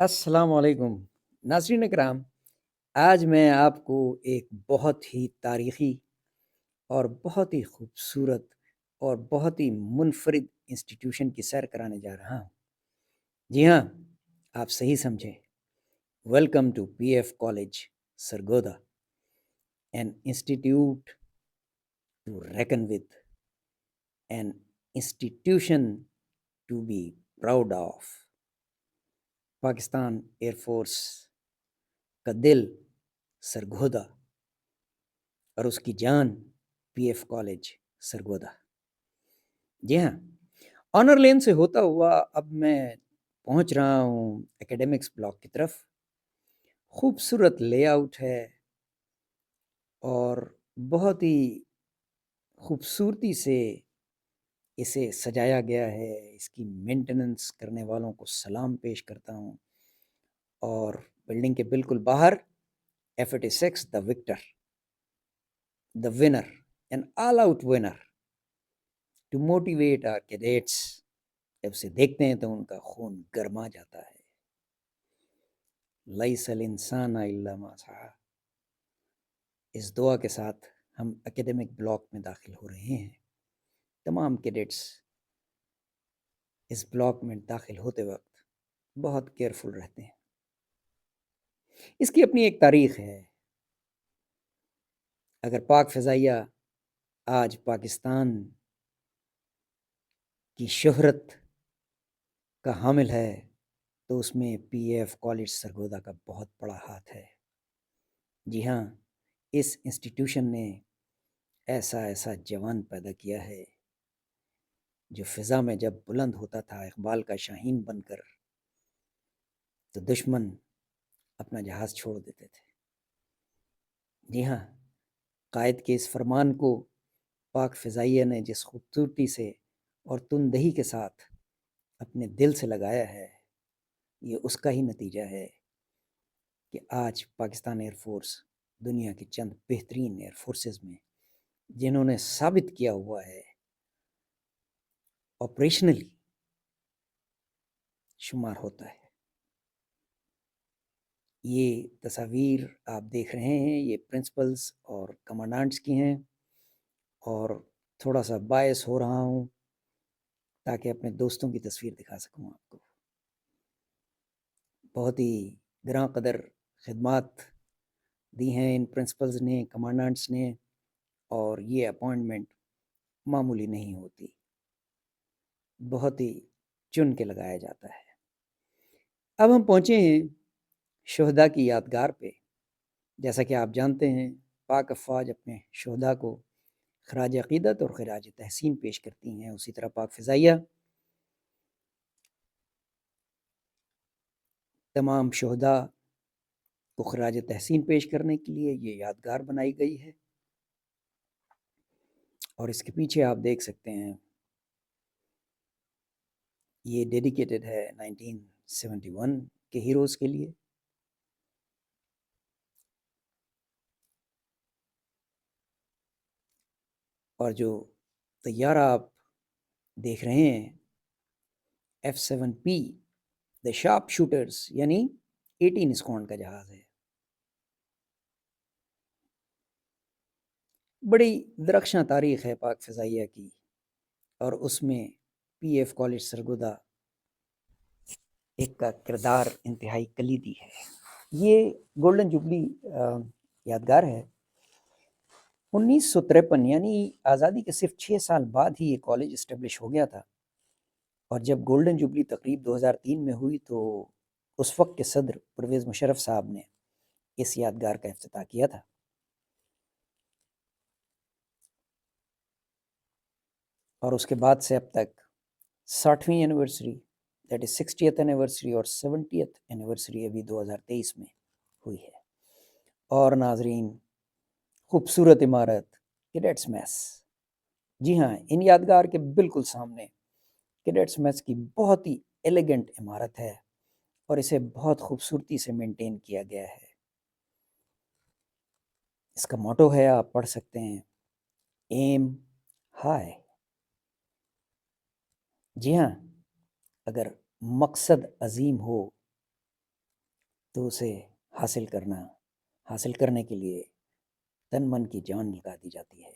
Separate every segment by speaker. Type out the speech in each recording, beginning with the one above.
Speaker 1: السلام علیکم ناظرین اکرام، آج میں آپ کو ایک بہت ہی تاریخی اور بہت ہی خوبصورت اور بہت ہی منفرد انسٹیٹیوشن کی سیر کرانے جا رہا ہوں۔ جی ہاں، آپ صحیح سمجھیں۔ Welcome to P F college Sargodha, an institute to reckon with, an institution to be proud of. Pakistan air force کا دل سرگودا اور اس کی جان پی ایف کالج سرگودا۔ جی ہاں، آنر لین سے ہوتا ہوا اب میں پہنچ رہا ہوں ایکیڈیمکس بلاک کی طرف۔ خوبصورت لے آؤٹ ہے اور بہت ہی خوبصورتی سے اسے سجایا گیا ہے۔ اس کی مینٹیننس کرنے والوں کو سلام پیش کرتا ہوں۔ اور بلڈنگ کے بالکل باہر F86 the victor, the winner, an all out winner to motivate our cadets. جب سے دیکھتے ہیں تو ان کا خون گرما جاتا ہے۔ لیس الانسان الا ما سعی۔ اس دعا کے ساتھ ہم اکیڈمک بلاک میں داخل ہو رہے ہیں۔ تمام کیڈیٹس اس بلاک میں داخل ہوتے وقت بہت کیئرفل رہتے ہیں۔ اس کی اپنی ایک تاریخ ہے۔ اگر پاک فضائیہ آج پاکستان کی شہرت کا حامل ہے تو اس میں پی ایف کالج سرگودا کا بہت بڑا ہاتھ ہے۔ جی ہاں، اس انسٹیٹیوشن نے ایسا جوان پیدا کیا ہے جو فضا میں جب بلند ہوتا تھا اقبال کا شاہین بن کر، تو دشمن اپنا جہاز چھوڑ دیتے تھے۔ جی ہاں، قائد کے اس فرمان کو پاک فضائیہ نے جس خوبصورتی سے اور تندہی کے ساتھ اپنے دل سے لگایا ہے، یہ اس کا ہی نتیجہ ہے کہ آج پاکستان ایئر فورس دنیا کی چند بہترین ایئر فورسز میں جنہوں نے ثابت کیا ہوا ہے آپریشنلی شمار ہوتا ہے۔ یہ تصاویر آپ دیکھ رہے ہیں، یہ پرنسپلز اور کمانڈانٹس کی ہیں، اور تھوڑا سا باعث ہو رہا ہوں تاکہ اپنے دوستوں کی تصویر دکھا سکوں آپ کو۔ بہت ہی گراں قدر خدمات دی ہیں ان پرنسپلز نے، کمانڈانٹس نے، اور یہ اپوائنٹمنٹ معمولی نہیں ہوتی، بہت ہی چن کے لگایا جاتا ہے۔ اب ہم پہنچے ہیں شہداء کی یادگار پہ۔ جیسا کہ آپ جانتے ہیں، پاک افواج اپنے شہداء کو خراج عقیدت اور خراج تحسین پیش کرتی ہیں۔ اسی طرح پاک فضائیہ تمام شہداء کو خراج تحسین پیش کرنے کے لیے یہ یادگار بنائی گئی ہے، اور اس کے پیچھے آپ دیکھ سکتے ہیں یہ ڈیڈیکیٹڈ ہے 1971 کے ہیروز کے لیے۔ اور جو طیارہ آپ دیکھ رہے ہیں F7P دا شارپ شوٹرز، یعنی 18 اسکوانڈ کا جہاز ہے۔ بڑی درخشاں تاریخ ہے پاک فضائیہ کی، اور اس میں پی ایف کالج سرگودا ایک کا کردار انتہائی کلیدی ہے۔ یہ گولڈن جوبلی یادگار ہے۔ 1953 یعنی آزادی کے صرف 6 سال بعد ہی یہ کالج اسٹیبلش ہو گیا تھا، اور جب گولڈن جوبلی تقریب 2003 میں ہوئی تو اس وقت کے صدر پرویز مشرف صاحب نے اس یادگار کا افتتاح کیا تھا۔ اور اس کے بعد سے اب تک 60ویں anniversary, that is 60th anniversary اور 70th اینیورسری ابھی 2023 میں ہوئی ہے۔ اور ناظرین، خوبصورت عمارت کیڈیٹس میس، جی ہاں، ان یادگار کے بالکل سامنے کیڈیٹس میس کی بہت ہی ایلیگنٹ عمارت ہے، اور اسے بہت خوبصورتی سے مینٹین کیا گیا ہے۔ اس کا موٹو ہے، آپ پڑھ سکتے ہیں، ایم ہائی۔ جی ہاں، اگر مقصد عظیم ہو تو اسے حاصل کرنے کے لیے تن من کی جان لگا دی جاتی ہے۔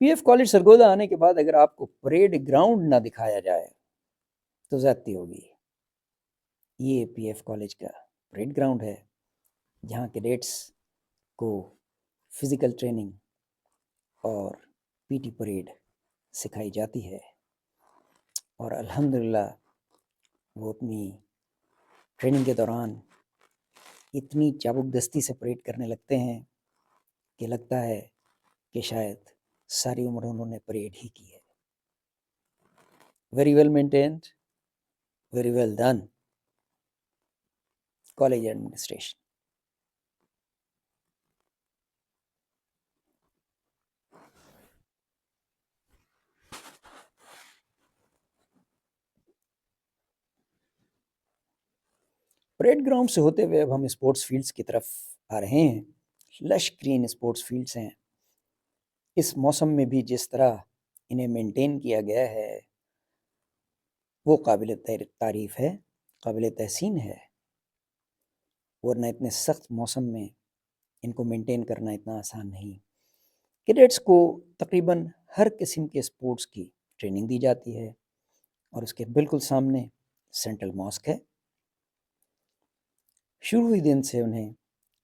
Speaker 1: پی ایف کالج سرگودا آنے کے بعد اگر آپ کو پریڈ گراؤنڈ نہ دکھایا جائے تو زیادتی ہوگی۔ یہ پی ایف کالج کا پریڈ گراؤنڈ ہے جہاں کیڈیٹس کو فزیکل ٹریننگ اور پی ٹی پریڈ سکھائی جاتی ہے، اور الحمدللہ وہ اپنی ٹریننگ کے دوران اتنی چابک دستی سے پریڈ کرنے لگتے ہیں کہ لگتا ہے کہ شاید ساری عمر انہوں نے پریڈ ہی کی ہے۔ Very well maintained, very well done college administration. Parade ground سے ہوتے ہوئے اب ہم اسپورٹس فیلڈس کی طرف آ رہے ہیں۔ لش گرین اسپورٹس فیلڈس ہیں۔ اس موسم میں بھی جس طرح انہیں مینٹین کیا گیا ہے وہ قابل تعریف ہے، قابل تحسین ہے، ورنہ اتنے سخت موسم میں ان کو مینٹین کرنا اتنا آسان نہیں۔ کیڈیٹس کو تقریباً ہر قسم کے اسپورٹس کی ٹریننگ دی جاتی ہے، اور اس کے بالکل سامنے سینٹرل ماسک ہے۔ شروع ہی دن سے انہیں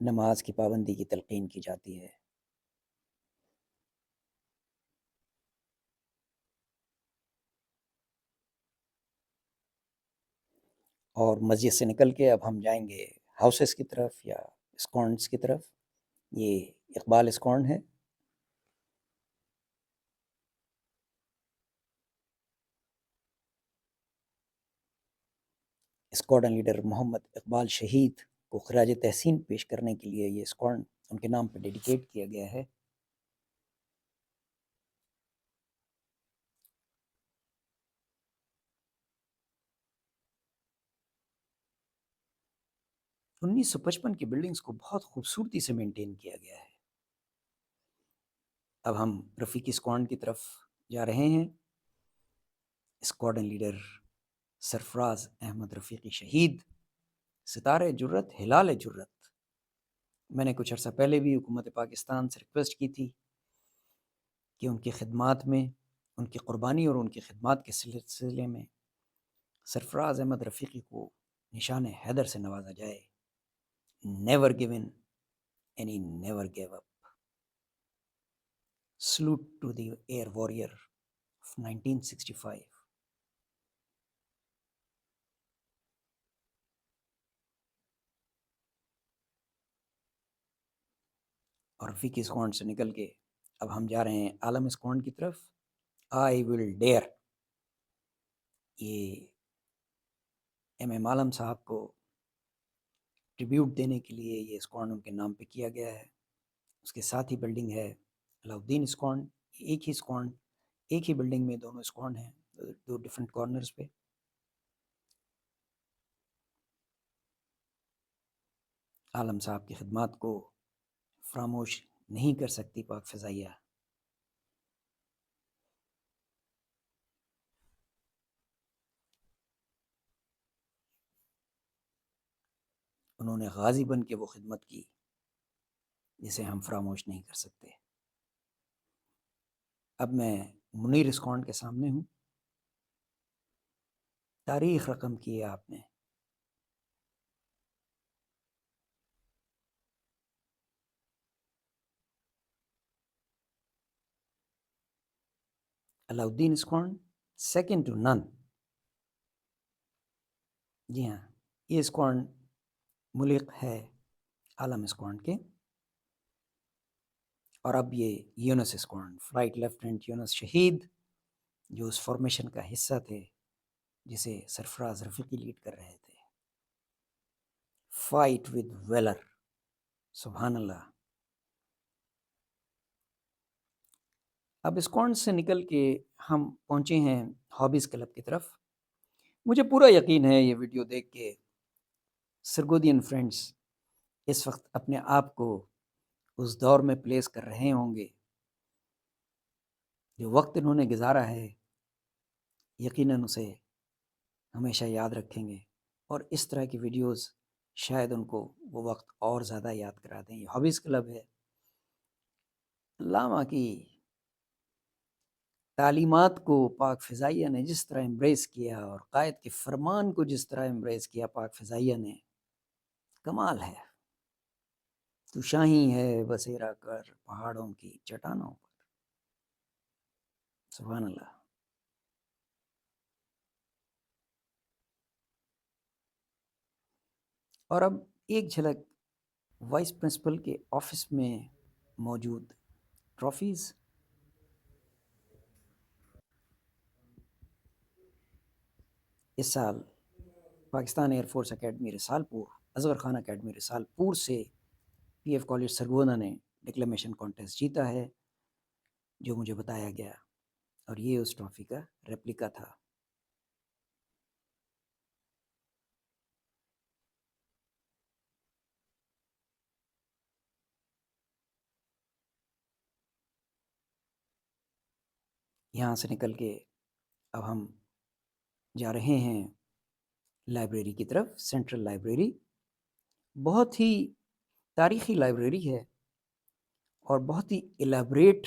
Speaker 1: نماز کی پابندی کی تلقین کی جاتی ہے۔ اور مسجد سے نکل کے اب ہم جائیں گے ہاؤسز کی طرف یا اسکونس کی طرف۔ یہ اقبال اسکون ہے۔ اسکواڈن لیڈر محمد اقبال شہید کو خراج تحسین پیش کرنے کے لیے یہ اسکواڈن ان کے نام پہ ڈیڈیکیٹ کیا گیا ہے۔ انیس سو پچپن کی بلڈنگز کو بہت خوبصورتی سے مینٹین کیا گیا ہے۔ اب ہم رفیقی اسکواڈن کی طرف جا رہے ہیں۔ اسکواڈن لیڈر سرفراز احمد رفیقی شہید، ستارے جرت ہلال جرت۔ میں نے کچھ عرصہ پہلے بھی حکومت پاکستان سے ریکویسٹ کی تھی کہ ان کی خدمات میں، ان کی قربانی اور ان کی خدمات کے سلسلے میں سرفراز احمد رفیقی کو نشان حیدر سے نوازا جائے۔ Never given any never give up. Salute to the air warrior of 1965۔ اور رفیقی اسکواڈن سے نکل کے اب ہم جا رہے ہیں عالم اسکواڈن کی طرف۔ آئی ول ڈیئر، یہ ایم عالم صاحب کو ٹریبیوٹ دینے کے لیے یہ اسکواڈن ان کے نام پہ کیا گیا ہے۔ اس کے ساتھ ہی بلڈنگ ہے علاؤدین اسکواڈن۔ ایک ہی اسکواڈن، ایک ہی بلڈنگ میں دونوں اسکواڈن ہیں، دو ڈفرینٹ کارنرز پہ۔ عالم صاحب کی خدمات کو فراموش نہیں کر سکتی پاک فضائیہ۔ انہوں نے غازی بن کے وہ خدمت کی جسے ہم فراموش نہیں کر سکتے۔ اب میں منیر اسکواڈن کے سامنے ہوں۔ تاریخ رقم کی ہے آپ نے۔ علاؤدین اسکواڈن، سیکنڈ ٹو نن۔ جی ہاں، یہ اسکواڈن ملک ہے عالم اسکواڈن کے۔ اور اب یہ یونس اسکواڈن، فلائٹ لیفٹیننٹ یونس شہید، جو اس فارمیشن کا حصہ تھے جسے سرفراز رفیقی لیڈ کر رہے تھے۔ فائٹ ود ویلر، سبحان اللہ۔ اب اسکواڈن سے نکل کے ہم پہنچے ہیں ہابیز کلب کی طرف۔ مجھے پورا یقین ہے یہ ویڈیو دیکھ کے سرگودین فرینڈز اس وقت اپنے آپ کو اس دور میں پلیس کر رہے ہوں گے جو وقت انہوں نے گزارا ہے، یقیناً اسے ہمیشہ یاد رکھیں گے، اور اس طرح کی ویڈیوز شاید ان کو وہ وقت اور زیادہ یاد کرا دیں. یہ ہابیز کلب ہے. علامہ کی تعلیمات کو پاک فضائیہ نے جس طرح امبریس کیا اور قائد کے فرمان کو جس طرح امبریس کیا پاک فضائیہ نے، کمال ہے. تو شاہی ہے بسیرا کر پہاڑوں کی چٹانوں پر. سبحان اللہ. اور اب ایک جھلک وائس پرنسپل کے آفس میں موجود ٹرافیز. اس سال Pakistan air force academy Risalpur, Asghar Khan academy Risalpur سے پی ایف کالج سرگودا نے ڈکلیمیشن کانٹیسٹ جیتا ہے، جو مجھے بتایا گیا، اور یہ اس ٹرافی کا ریپلیکا تھا. یہاں سے نکل کے اب ہم جا رہے ہیں لائبریری کی طرف. سینٹرل لائبریری بہت ہی تاریخی لائبریری ہے اور بہت ہی ایلیبریٹ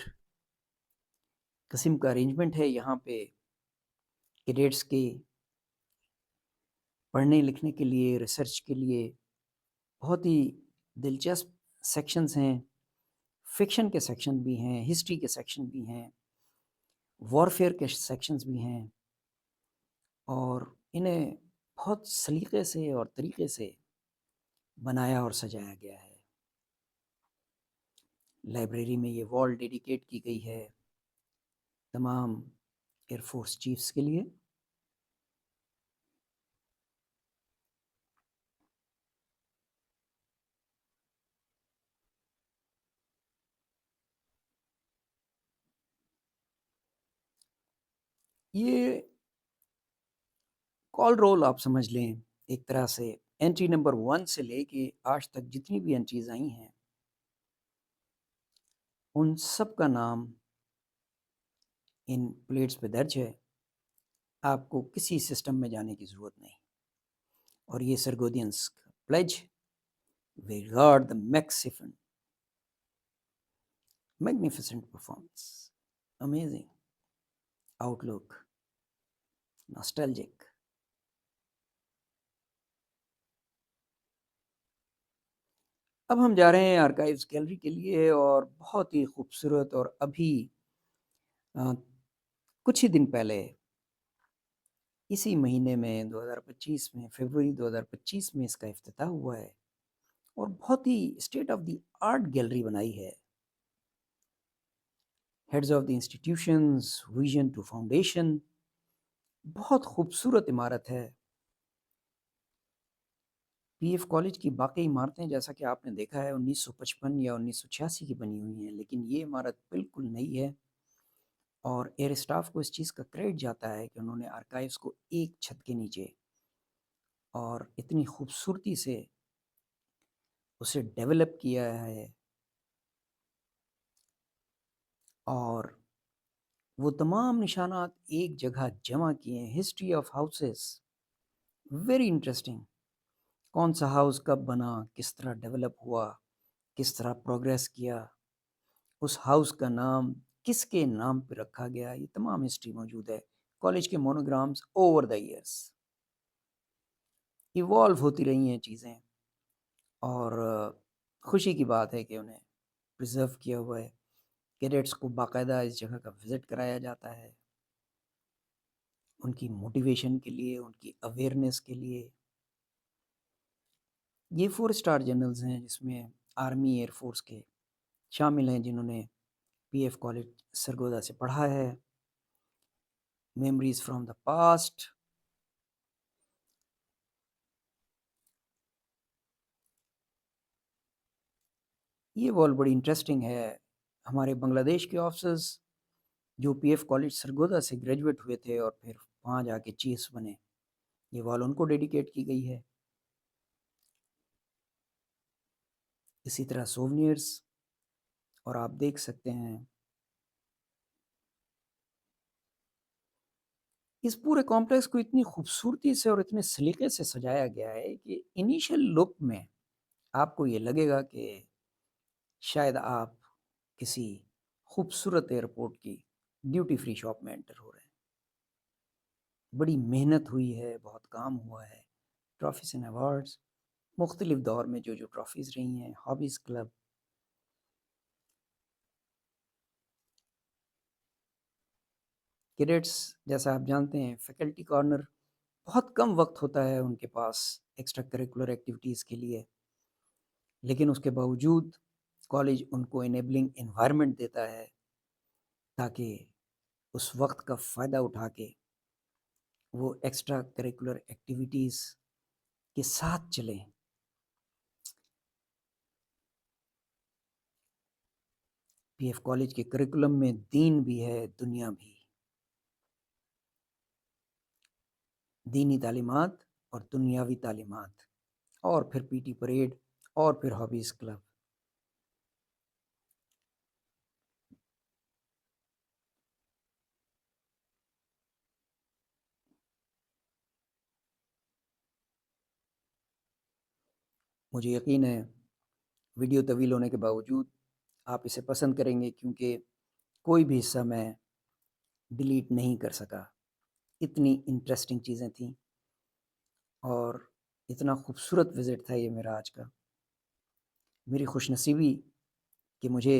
Speaker 1: قسم کا ارینجمنٹ ہے. یہاں پہ کیڈیٹس کے پڑھنے لکھنے کے لیے، ریسرچ کے لیے بہت ہی دلچسپ سیکشنز ہیں. فکشن کے سیکشن بھی ہیں، ہسٹری کے سیکشن بھی ہیں، وارفیئر کے سیکشنز بھی ہیں، اور انہیں بہت سلیقے سے اور طریقے سے بنایا اور سجایا گیا ہے. لائبریری میں یہ وال ڈیڈیکیٹ کی گئی ہے تمام ایئر فورس چیفز کے لیے. یہ کال رول آپ سمجھ لیں ایک طرح سے. انٹری نمبر 1 سے لے کے آج تک جتنی بھی انٹریز آئی ہیں ان سب کا نام ان پلیٹس پہ درج ہے. آپ کو کسی سسٹم میں جانے کی ضرورت نہیں. اور یہ سرگودینس کا please: we regard the magnificent performance, amazing outlook, nostalgic. اب ہم جا رہے ہیں آرکائیوز گیلری کے لیے، اور بہت ہی خوبصورت، اور ابھی کچھ ہی دن پہلے اسی مہینے میں 2025 میں، فروری 2025 میں اس کا افتتاح ہوا ہے، اور بہت ہی state of the art gallery بنائی ہے. Heads of the institutions, vision to foundation. بہت خوبصورت عمارت ہے. پی ایف کالج کی باقی عمارتیں جیسا کہ آپ نے دیکھا ہے 1955 یا 1986 کی بنی ہوئی ہیں، لیکن یہ عمارت بالکل نئی ہے. اور ایئر اسٹاف کو اس چیز کا کریڈٹ جاتا ہے کہ انہوں نے آرکائیوز کو ایک چھت کے نیچے اور اتنی خوبصورتی سے اسے ڈیولپ کیا ہے، اور وہ تمام نشانات ایک جگہ جمع کیے ہیں. History of houses, very interesting. کون سا ہاؤس کب بنا، کس طرح ڈیولپ ہوا، کس طرح پروگریس کیا، اس ہاؤس کا نام کس کے نام پہ رکھا گیا، یہ تمام ہسٹری موجود ہے. کالج کے مونوگرامز اوور دا ایئرس ایوالو ہوتی رہی ہیں چیزیں، اور خوشی کی بات ہے کہ انہیں پرزرو کیا ہوا ہے. کیڈٹس کو باقاعدہ اس جگہ کا وزٹ کرایا جاتا ہے، ان کی موٹیویشن کے لیے، ان کی اویئرنیس کے لیے. یہ 4 اسٹار جنرلز ہیں جس میں آرمی ایئر فورس کے شامل ہیں جنہوں نے پی ایف کالج سرگودا سے پڑھا ہے. Memories from the past. یہ وال بڑی انٹرسٹنگ ہے. ہمارے بنگلہ دیش کے آفسرز جو پی ایف کالج سرگودا سے گریجویٹ ہوئے تھے اور پھر وہاں جا کے چیفز بنے، یہ وال ان کو ڈیڈیکیٹ کی گئی ہے. اسی طرح سوونیئرز، اور آپ دیکھ سکتے ہیں اس پورے کمپلیکس کو اتنی خوبصورتی سے اور اتنے سلیقے سے سجایا گیا ہے کہ انیشل لک میں آپ کو یہ لگے گا کہ شاید آپ کسی خوبصورت ایئرپورٹ کی ڈیوٹی فری شاپ میں انٹر ہو رہے ہیں۔ بڑی محنت ہوئی ہے، بہت کام ہوا ہے، ٹرافیز اینڈ ایوارڈز، مختلف دور میں جو ٹرافیز رہی ہیں، ہابیز کلب، کیڈٹس جیسا آپ جانتے ہیں، فیکلٹی کارنر، بہت کم وقت ہوتا ہے ان کے پاس ایکسٹرا کریکولر ایکٹیویٹیز کے لیے، لیکن اس کے باوجود کالج ان کو انیبلنگ انوائرمنٹ دیتا ہے تاکہ اس وقت کا فائدہ اٹھا کے وہ ایکسٹرا کریکولر ایکٹیویٹیز کے ساتھ چلیں۔ پی ایف کالج کے کریکولم میں دین بھی ہے، دنیا بھی، دینی تعلیمات اور دنیاوی تعلیمات، اور پھر پی ٹی پریڈ، اور پھر ہابیز کلب۔ مجھے یقین ہے ویڈیو طویل ہونے کے باوجود آپ اسے پسند کریں گے، کیونکہ کوئی بھی حصہ میں ڈیلیٹ نہیں کر سکا، اتنی انٹرسٹنگ چیزیں تھیں، اور اتنا خوبصورت وزٹ تھا یہ میرا آج کا۔ میری خوش نصیبی کہ مجھے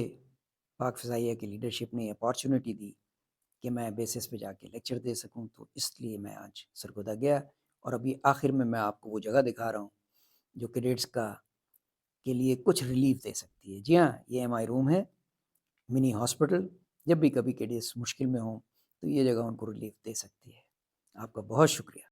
Speaker 1: پاک فضائیہ کی لیڈرشپ نے اپارچونیٹی دی کہ میں بیسس پہ جا کے لیکچر دے سکوں، تو اس لیے میں آج سرگودا گیا، اور ابھی آخر میں آپ کو وہ جگہ دکھا رہا ہوں جو کیڈٹس کا کے لیے کچھ ریلیف دے سکتی ہے۔ جی ہاں، یہ ایم آئی روم ہے، منی ہاسپٹل، جب بھی کبھی کیڈٹس مشکل میں ہوں تو یہ جگہ ان کو ریلیف دے سکتی ہے۔ آپ کا بہت شکریہ۔